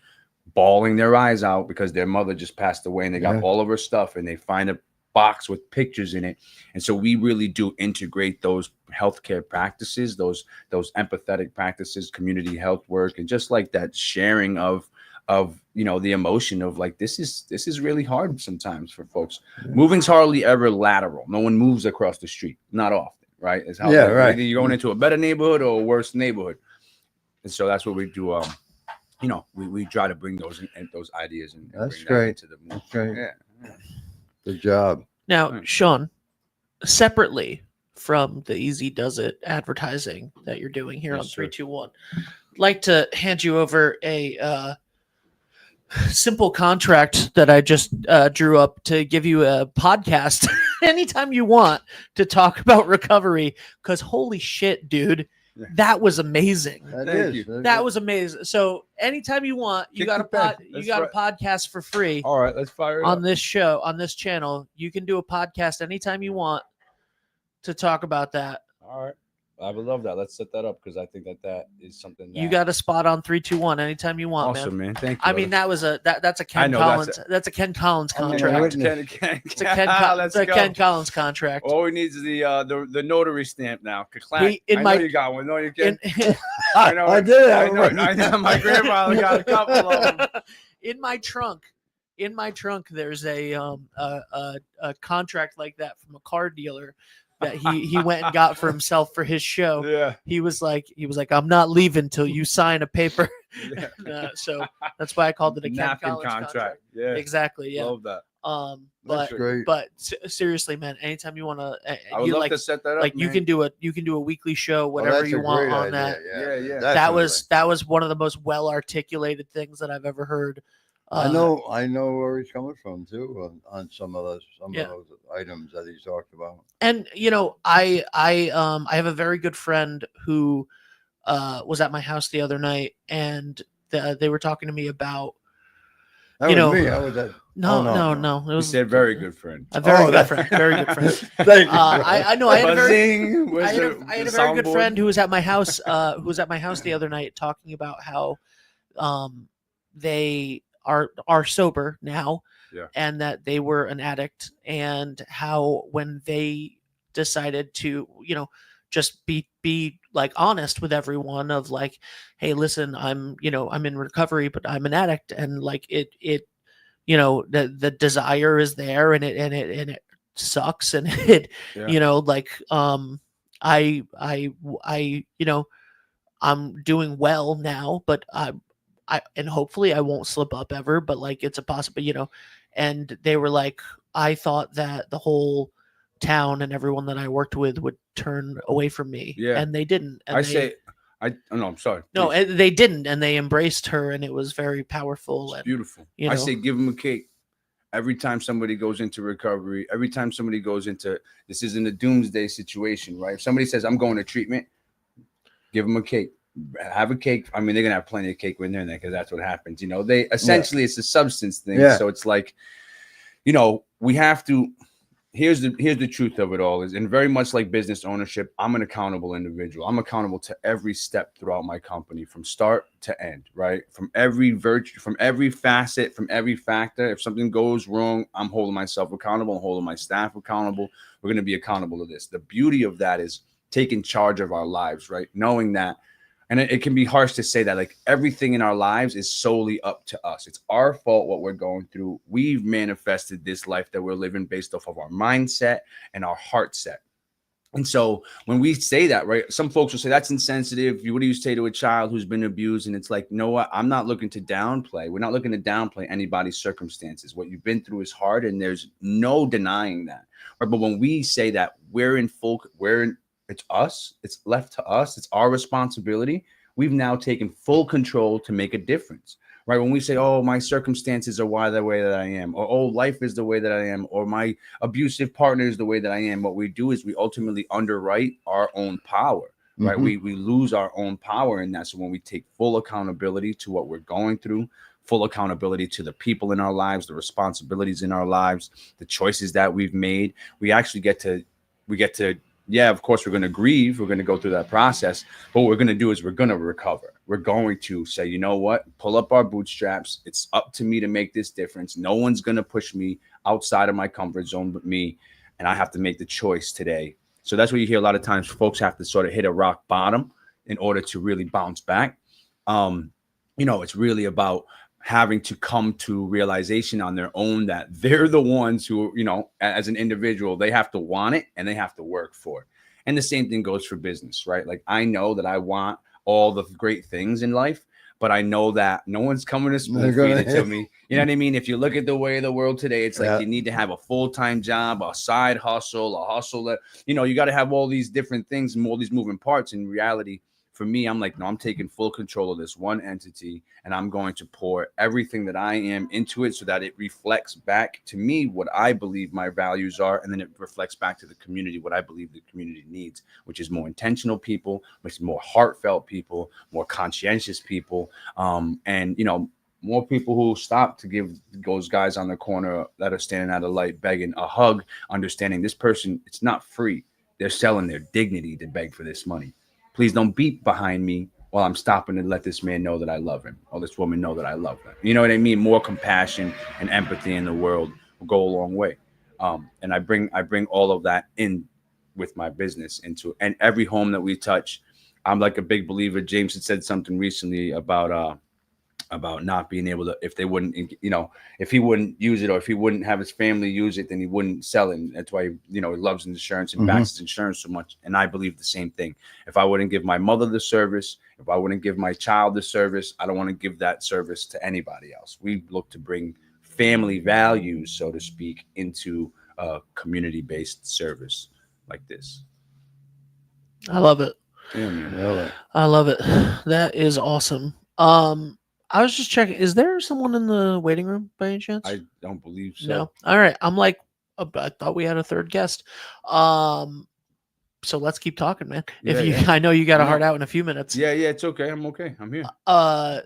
Speaker 6: bawling their eyes out because their mother just passed away and they got all of her stuff, and they find a box with pictures in it. And so we really do integrate those healthcare practices, those empathetic practices, community health work, and just like that sharing of you know, the emotion of like, this is really hard sometimes for folks. Moving's hardly ever lateral. No one moves across the street, not often, right? It's how right. Either you're going into a better neighborhood or a worse neighborhood. And so that's what we do. You know, we try to bring those ideas and
Speaker 2: That's
Speaker 6: bring
Speaker 2: great.
Speaker 6: that into the movement.
Speaker 2: That's great.
Speaker 6: Yeah.
Speaker 2: Good job.
Speaker 1: Now, Sean, separately from the Easy Does It advertising that you're doing here on
Speaker 6: Yes, sir.
Speaker 1: 321, I'd like to hand you over a simple contract that I just drew up to give you a podcast anytime you want to talk about recovery. Because holy shit, dude, That was amazing.
Speaker 2: That
Speaker 6: Thank
Speaker 2: is.
Speaker 6: you.
Speaker 1: That was amazing. So anytime you want, you
Speaker 6: Kick
Speaker 1: got
Speaker 6: the
Speaker 1: a pod,
Speaker 6: bed.
Speaker 1: you
Speaker 6: That's
Speaker 1: got
Speaker 6: right.
Speaker 1: a podcast for free
Speaker 6: All right, let's fire it
Speaker 1: on
Speaker 6: up.
Speaker 1: this show, on this channel. You can do a podcast anytime you want to talk about that.
Speaker 6: All right. I would love that. Let's set that up because I think that is something that
Speaker 1: You got a spot on 321 anytime you want,
Speaker 6: awesome,
Speaker 1: man.
Speaker 6: man. Thank you.
Speaker 1: I mean, that's a Ken
Speaker 6: know,
Speaker 1: Collins. That's a Ken Collins
Speaker 2: I'm gonna
Speaker 1: contract.
Speaker 2: witness.
Speaker 1: It's a Ken Collins contract.
Speaker 6: All we need is the notary stamp now.
Speaker 1: We- in
Speaker 6: I
Speaker 1: my-
Speaker 6: know you got one. No, you can't.
Speaker 1: In,
Speaker 6: I know.
Speaker 2: I did.
Speaker 6: I know. My grandfather got a couple of them.
Speaker 1: in my trunk, there's a contract like that from a car dealer that he went and got for himself for his show.
Speaker 6: Yeah.
Speaker 1: He was like, I'm not leaving till you sign a paper.
Speaker 6: Yeah.
Speaker 1: So that's why I called it a Ken
Speaker 6: Napkin
Speaker 1: Collins contract.
Speaker 6: Yeah.
Speaker 1: Exactly. Yeah.
Speaker 6: Love that.
Speaker 1: But
Speaker 2: That's great.
Speaker 1: seriously, man, anytime you want to,
Speaker 6: I would
Speaker 1: you
Speaker 6: love
Speaker 1: like
Speaker 6: to set that up.
Speaker 1: like you
Speaker 6: man.
Speaker 1: can do a weekly show,
Speaker 2: Oh,
Speaker 1: whatever
Speaker 2: that's
Speaker 1: you
Speaker 2: a
Speaker 1: want
Speaker 2: great
Speaker 1: on
Speaker 2: idea,
Speaker 1: that.
Speaker 6: Yeah.
Speaker 1: That was one of the most well articulated things that I've ever heard.
Speaker 2: I know where he's coming from too on some of those
Speaker 1: Yeah.
Speaker 2: items that he's talked about.
Speaker 1: And I have a very good friend who was at my house the other night, and they were talking to me about
Speaker 2: That
Speaker 1: You
Speaker 2: was
Speaker 1: know-
Speaker 2: me. I was at.
Speaker 1: no,
Speaker 2: Oh, no,
Speaker 1: no. It
Speaker 6: You
Speaker 1: was
Speaker 6: said very good friend.
Speaker 1: a very
Speaker 2: Oh,
Speaker 1: good
Speaker 2: that-
Speaker 1: friend, very good friend.
Speaker 2: Thank you.
Speaker 1: I know I had a very
Speaker 6: Buzzing. Where's
Speaker 1: I had
Speaker 6: the-
Speaker 1: a, I had
Speaker 6: the
Speaker 1: a very good
Speaker 6: soundboard?
Speaker 1: friend who was at my house the other night talking about how they are sober now,
Speaker 6: Yeah.
Speaker 1: and that they were an addict, and how when they decided to just be like honest with everyone of like, hey, listen, I'm in recovery, but I'm an addict, and like it the desire is there, and it sucks, and it
Speaker 6: Yeah.
Speaker 1: like I I'm doing well now, but I and hopefully I won't slip up ever, but like it's a possibility, and they were like, I thought that the whole town and everyone that I worked with would turn away from me.
Speaker 6: Yeah.
Speaker 1: And they didn't. And
Speaker 6: no, I'm sorry.
Speaker 1: no,
Speaker 6: Please.
Speaker 1: and they didn't, and they embraced her, and it was very powerful.
Speaker 6: It's
Speaker 1: And
Speaker 6: beautiful.
Speaker 1: you
Speaker 6: I
Speaker 1: know.
Speaker 6: say give them a cake. Every time somebody goes into recovery, every time somebody goes into this isn't a doomsday situation, right? If somebody says I'm going to treatment, give them a cake. Have a cake. I mean, they're gonna have plenty of cake when they're in there because that's what happens. They essentially it's a substance thing.
Speaker 2: Yeah.
Speaker 6: So it's like, we have to. Here's the truth of it all is, and very much like business ownership, I'm an accountable individual. I'm accountable to every step throughout my company from start to end, right? From every virtue, from every facet, from every factor. If something goes wrong, I'm holding myself accountable, I'm holding my staff accountable. We're going to be accountable to this. The beauty of that is taking charge of our lives, right? Knowing that, and it can be harsh to say that, like everything in our lives is solely up to us. It's our fault what we're going through. We've manifested this life that we're living based off of our mindset and our heart set. And so when we say that, right, some folks will say that's insensitive. What do you say to a child who's been abused? And it's like, no, I'm not looking to downplay. We're not looking to downplay anybody's circumstances. What you've been through is hard, and there's no denying that. Right? But when we say that it's us, it's left to us, it's our responsibility, we've now taken full control to make a difference. Right? When we say, oh, my circumstances are why the way that I am, or oh, life is the way that I am, or my abusive partner is the way that I am, what we do is we ultimately underwrite our own power. Right?
Speaker 2: Mhm.
Speaker 6: We lose our own power in that. So when we take full accountability to what we're going through, full accountability to the people in our lives, the responsibilities in our lives, the choices that we've made, we actually get to, yeah, of course, we're going to grieve. We're going to go through that process. But what we're going to do is we're going to recover. We're going to say, you know what? Pull up our bootstraps. It's up to me to make this difference. No one's going to push me outside of my comfort zone but me. And I have to make the choice today. So that's what you hear a lot of times. Folks have to sort of hit a rock bottom in order to really bounce back. It's really about having to come to realization on their own that they're the ones who, as an individual, they have to want it and they have to work for it. And the same thing goes for business, right? Like I know that I want all the great things in life, but I know that no one's coming to spoon feed it to me. You know what I mean? If you look at the way of the world today, it's like you need to have a full-time job, a side hustle, a hustle that, you got to have all these different things and all these moving parts. In reality, for me, I'm like, no, I'm taking full control of this one entity, and I'm going to pour everything that I am into it so that it reflects back to me what I believe my values are, and then it reflects back to the community what I believe the community needs, which is more intentional people, which is more heartfelt people, more conscientious people, and more people who stop to give those guys on the corner that are standing at a light begging a hug, understanding this person, it's not free. They're selling their dignity to beg for this money. Please don't beat behind me while I'm stopping to let this man know that I love him, or this woman know that I love them. You know what I mean? More compassion and empathy in the world will go a long way. And I bring all of that in with my business and every home that we touch. I'm like a big believer. James had said something recently about not being able to, if they wouldn't, if he wouldn't use it, or if he wouldn't have his family use it, then he wouldn't sell it. And that's why, he loves insurance and backs his insurance so much. And I believe the same thing. If I wouldn't give my mother the service, if I wouldn't give my child the service, I don't want to give that service to anybody else. We look to bring family values, so to speak, into a community-based service like this.
Speaker 1: I love it.
Speaker 6: Yeah, man.
Speaker 2: Really.
Speaker 1: I love it. That is awesome. I was just checking. Is there someone in the waiting room by any chance?
Speaker 6: I don't believe so.
Speaker 1: No. All right. I'm like, I thought we had a third guest. So let's keep talking, man. I know you got a heart out in a few minutes.
Speaker 6: Yeah, it's okay. I'm okay. I'm here.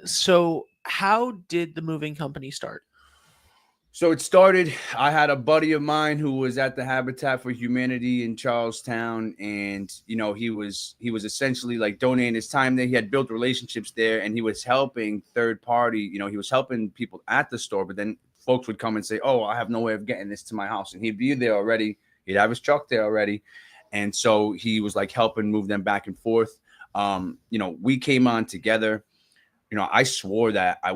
Speaker 1: So how did the moving company start?
Speaker 6: So it started, I had a buddy of mine who was at the Habitat for Humanity in Charlestown, and he was essentially like donating his time there. He had built relationships there, and he was helping third party, he was helping people at the store, but then folks would come and say, oh, I have no way of getting this to my house. And he'd be there already. He'd have his truck there already. And so he was like helping move them back and forth. We came on together. I swore that I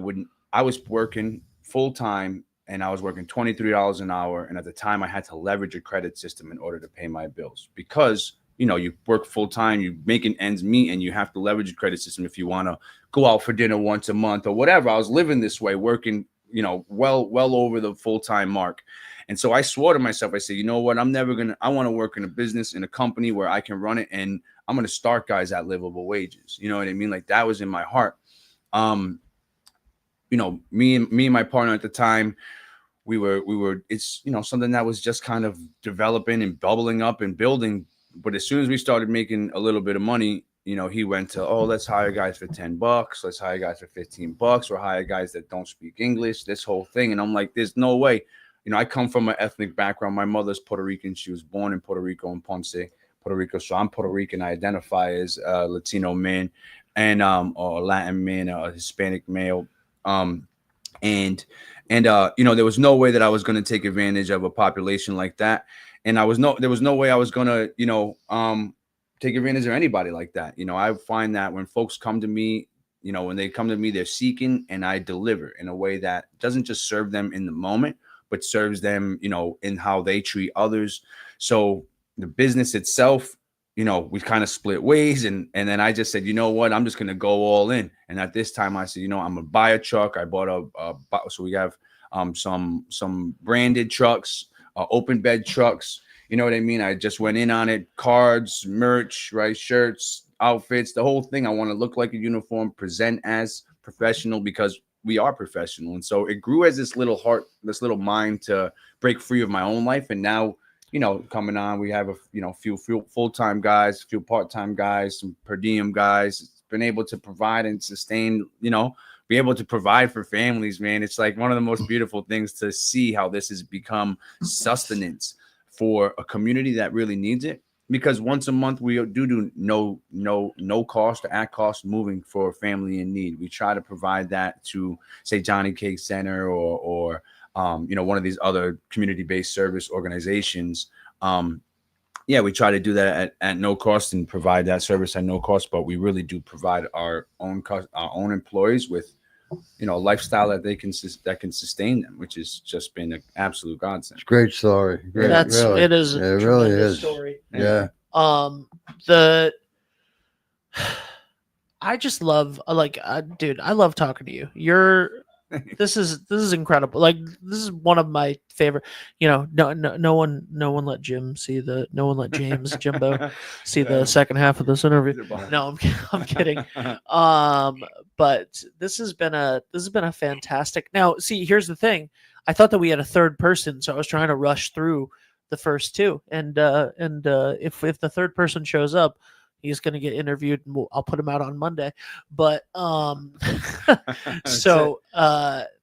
Speaker 6: was working full time, and I was working $23 an hour. And at the time I had to leverage a credit system in order to pay my bills, because, you work full time, you're making ends meet, and you have to leverage a credit system if you want to go out for dinner once a month or whatever. I was living this way, working, well over the full-time mark. And so I swore to myself, I said, you know what? I want to work in a business, in a company where I can run it. And I'm going to start guys at livable wages. You know what I mean? Like, that was in my heart. Me and my partner at the time, we were, it's, something that was just kind of developing and bubbling up and building. But as soon as we started making a little bit of money, he went to, let's hire guys for $10. Let's hire guys for $15, or hire guys that don't speak English, this whole thing. And I'm like, there's no way. I come from an ethnic background. My mother's Puerto Rican. She was born in Puerto Rico, in Ponce, Puerto Rico. So I'm Puerto Rican. I identify as a Latino man, and or a Latin man, a Hispanic male. There was no way that I was going to take advantage of a population like that. And there was no way I was going to, take advantage of anybody like that. I find that when folks come to me, when they come to me, they're seeking, and I deliver in a way that doesn't just serve them in the moment, but serves them, in how they treat others. So the business itself, we kind of split ways. And then I just said, you know what, I'm just going to go all in. And at this time I said, I'm going to buy a truck. I bought so we have some branded trucks, open bed trucks. You know what I mean? I just went in on it, cards, merch, right? Shirts, outfits, the whole thing. I want to look like a uniform, present as professional, because we are professional. And so it grew as this little heart, this little mind to break free of my own life. And now, coming on, we have a few full-time guys, a few part-time guys, some per diem guys. It's been able to provide and sustain, be able to provide for families, man. It's like one of the most beautiful things to see how this has become sustenance for a community that really needs it. Because once a month we do no cost or at cost moving for a family in need. We try to provide that to, say, Johnny Cake Center or one of these other community-based service organizations. We try to do that at no cost and provide that service at no cost. But we really do provide our own employees with, a lifestyle that that can sustain them, which has just been an absolute godsend.
Speaker 2: It's a great story. Great, really.
Speaker 1: It is.
Speaker 2: It really is.
Speaker 1: Story.
Speaker 2: Yeah.
Speaker 1: I just love, dude, I love talking to you. You're This is incredible. Like, this is one of my favorite. No one let James Jimbo see the second half of this interview. No, I'm kidding. But this has been a fantastic. Now, see, here's the thing. I thought that we had a third person, so I was trying to rush through the first two, and if the third person shows up, he's going to get interviewed, and I'll put him out on Monday. But so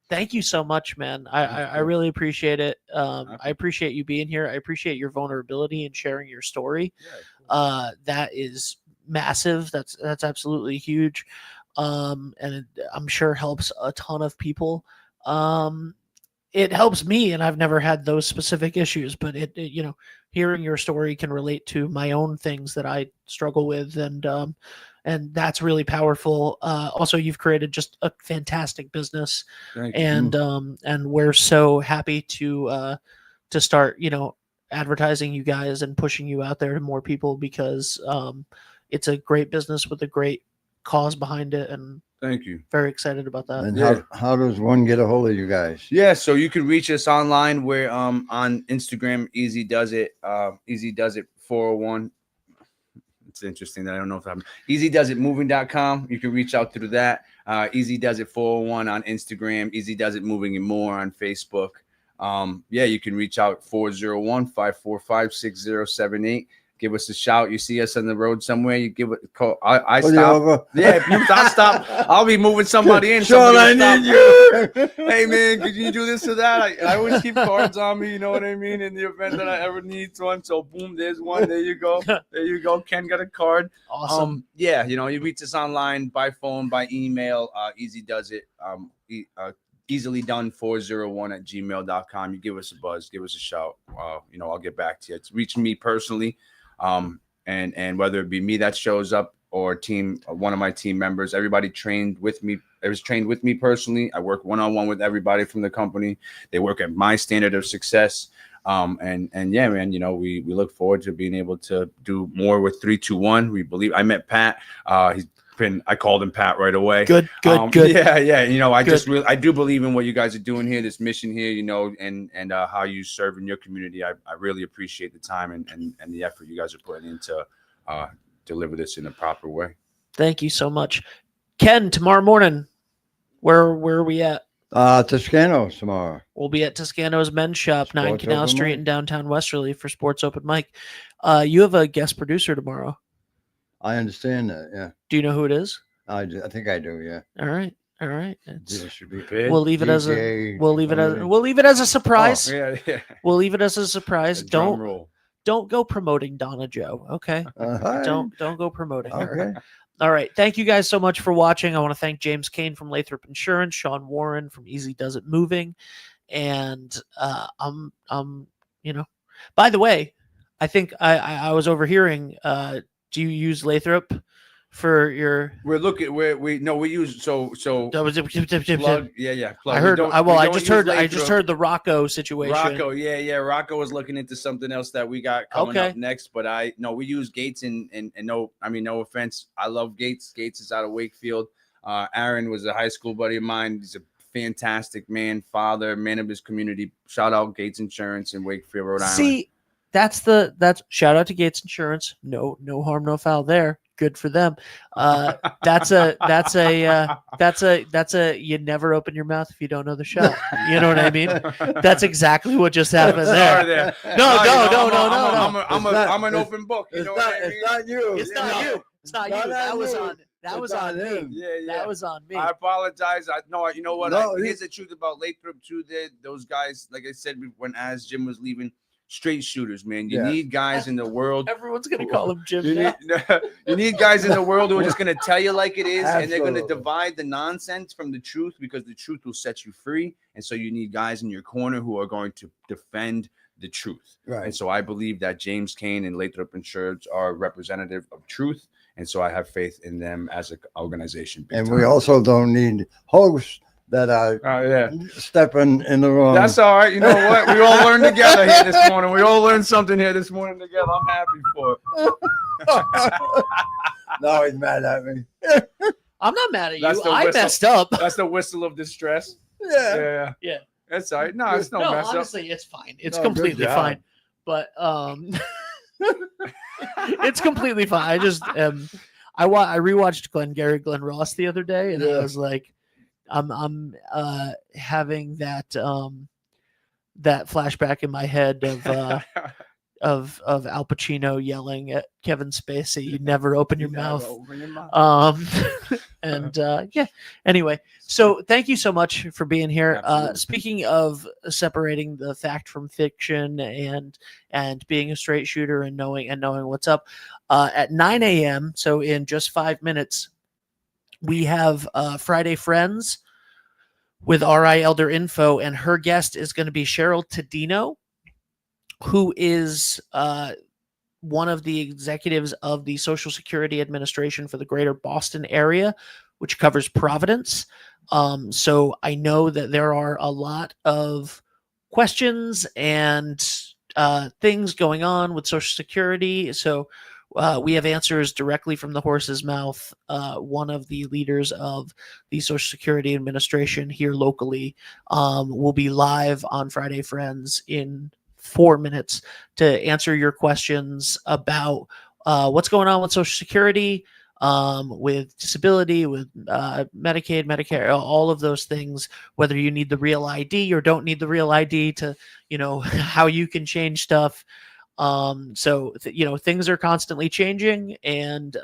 Speaker 1: thank you so much, man. I really appreciate it. I appreciate you being here. I appreciate your vulnerability and sharing your story. That is massive. That's absolutely huge. And I'm sure helps a ton of people. It helps me, and I've never had those specific issues, but it hearing your story can relate to my own things that I struggle with, and that's really powerful. Also, you've created just a fantastic business, and we're so happy to start advertising you guys and pushing you out there to more people, because it's a great business with a great cause behind it, and
Speaker 6: Thank you.
Speaker 1: very excited about that.
Speaker 2: And how does one get a hold of you guys?
Speaker 6: Yeah, so you can reach us online. We're on Instagram, Easy Does It, Easy Does It 401. It's interesting that I don't know if I'm easydoesitmoving.com. You can reach out through that. Easy Does It 401 on Instagram, Easy Does It Moving and More on Facebook. You can reach out 401-545-6078. Give us a shout. You see us on the road somewhere, you give it a call. I stop. Yeah, I stop. I'll be moving somebody in.
Speaker 2: Sean, I need you.
Speaker 6: Hey, man, could you do this or that? I always keep cards on me, you know what I mean, in the event that I ever need one. So, boom, there's one. There you go. There you go. Ken got a card.
Speaker 1: Awesome.
Speaker 6: You reach us online, by phone, by email. Easy Does It. Easily done 401@gmail.com. You give us a buzz, give us a shout. I'll get back to you. It's reach me personally. And whether it be me that shows up or one of my team members, everybody trained with me. It was trained with me personally. I work one-on-one with everybody from the company. They work at my standard of success. And yeah, man, we look forward to being able to do more with 321. I met Pat. I called him Pat right away.
Speaker 1: Good.
Speaker 6: Yeah. I do believe in what you guys are doing here, this mission here, and how you serve in your community. I really appreciate the time and the effort you guys are putting into deliver this in a proper way.
Speaker 1: Thank you so much. Ken, tomorrow morning, where are we at?
Speaker 2: Toscano's tomorrow.
Speaker 1: We'll be at Toscano's Men's Shop, 9
Speaker 2: Sports
Speaker 1: Canal
Speaker 2: Open
Speaker 1: Street
Speaker 2: Mic.
Speaker 1: in downtown Westerly for Sports Open Mic. You have a guest producer tomorrow.
Speaker 2: I understand that. Yeah,
Speaker 1: Do you know who it is?
Speaker 2: I think I do. Yeah,
Speaker 1: All right.
Speaker 2: this should be
Speaker 1: We'll leave it as
Speaker 2: DJ,
Speaker 1: we'll leave it as a surprise.
Speaker 6: Yeah.
Speaker 1: We'll leave it as a surprise.
Speaker 6: Drum roll.
Speaker 1: Don't go promoting Donna Joe. Okay. Don't go promoting her.
Speaker 2: Okay.
Speaker 1: All right. Thank you guys so much for watching. I want to thank James Kane from Lathrop Insurance, Sean Warren from Easy Does It Moving, and by the way, I think I was overhearing. Do you use Lathrop for your?
Speaker 6: We use so
Speaker 1: That was
Speaker 6: plug. Yeah. Plug.
Speaker 1: I heard. I just heard
Speaker 6: Lathrop.
Speaker 1: the Rocco situation.
Speaker 6: Rocco, yeah. Rocco was looking into something else that we got coming up next, but we use Gates and no offense. I love Gates. Gates is out of Wakefield. Aaron was a high school buddy of mine. He's a fantastic man, father, man of his community. Shout out Gates Insurance in Wakefield, Rhode Island.
Speaker 1: See, that's shout out to Gates Insurance. No harm, no foul there. Good for them. That's a you never open your mouth if you don't know the show. You know what I mean? That's exactly what just happened there. No.
Speaker 6: I'm an open book. You know what I mean?
Speaker 2: It's not you.
Speaker 1: It's not you. It's not you. That was on me.
Speaker 2: him.
Speaker 6: Yeah.
Speaker 1: That was on me.
Speaker 6: I apologize. You know what?
Speaker 2: No,
Speaker 6: Here's the truth about Lathrop too. Those guys, like I said, as Jim was leaving, straight shooters, man. You need guys in the world.
Speaker 1: Everyone's gonna call him Jim.
Speaker 6: You need guys in the world who are just gonna tell you like it is, and they're gonna
Speaker 2: Absolutely.
Speaker 6: divide the nonsense from the truth, because the truth will set you free. And so you need guys in your corner who are going to defend the truth.
Speaker 2: Right.
Speaker 6: And so I believe that James Kane and Lathrop Insurance are representative of truth. And so I have faith in them as an organization. big
Speaker 2: And
Speaker 6: time.
Speaker 2: we also don't need hosts that are stepping in the wrong.
Speaker 6: That's all right. You know what? We all learned together here this morning. We all learned something here this morning together. I'm happy for it.
Speaker 2: Now he's mad at me.
Speaker 1: I'm not mad at
Speaker 6: That's
Speaker 1: you.
Speaker 6: the
Speaker 1: I
Speaker 6: whistle.
Speaker 1: messed up.
Speaker 6: That's the whistle of distress.
Speaker 1: Yeah.
Speaker 6: That's all right. No, it's no,
Speaker 1: No,
Speaker 6: mess
Speaker 1: honestly, it's fine. It's
Speaker 2: No, good
Speaker 1: completely
Speaker 2: job.
Speaker 1: fine. But it's completely fine. I just I rewatched Glenn Ross the other day, and I
Speaker 2: Yeah.
Speaker 1: was like, I'm having that that flashback in my head
Speaker 6: up.
Speaker 1: of Al Pacino yelling at Kevin Spacey, "You never open your
Speaker 6: Never
Speaker 1: mouth."
Speaker 6: open your mouth.
Speaker 1: And yeah. Anyway, so thank you so much for being here.
Speaker 6: Absolutely.
Speaker 1: Speaking of separating the fact from fiction and being a straight shooter and knowing what's up, at 9 a.m. So in just 5 minutes, we have Friday Friends with RI Elder Info, and her guest is going to be Cheryl Tadino, who is one of the executives of the Social Security Administration for the greater Boston area, which covers Providence. So I know that there are a lot of questions and things going on with Social Security. So we have answers directly from the horse's mouth. One of the leaders of the Social Security Administration here locally will be live on Friday Friends in 4 minutes to answer your questions about what's going on with Social Security, with disability, with Medicaid, Medicare, all of those things, whether you need the real ID or don't need the real ID to, how you can change stuff. So things are constantly changing, and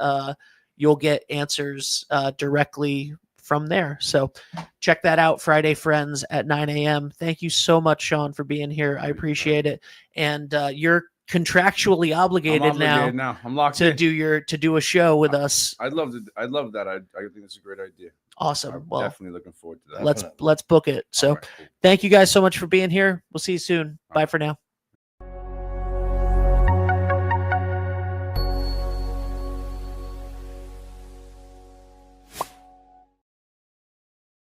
Speaker 1: you'll get answers directly from there. So check that out, Friday Friends at 9 a.m. Thank you so much, Sean, for being here. I appreciate it. And you're contractually obligated, now
Speaker 6: I'm locked
Speaker 1: to
Speaker 6: in.
Speaker 1: do a show with us.
Speaker 6: I'd love that. I think it's a great idea.
Speaker 1: Awesome.
Speaker 6: I'm
Speaker 1: Well,
Speaker 6: definitely looking forward to that.
Speaker 1: let's book it. So
Speaker 6: All right, cool.
Speaker 1: thank you guys so much for being here. We'll see you soon. Bye for now.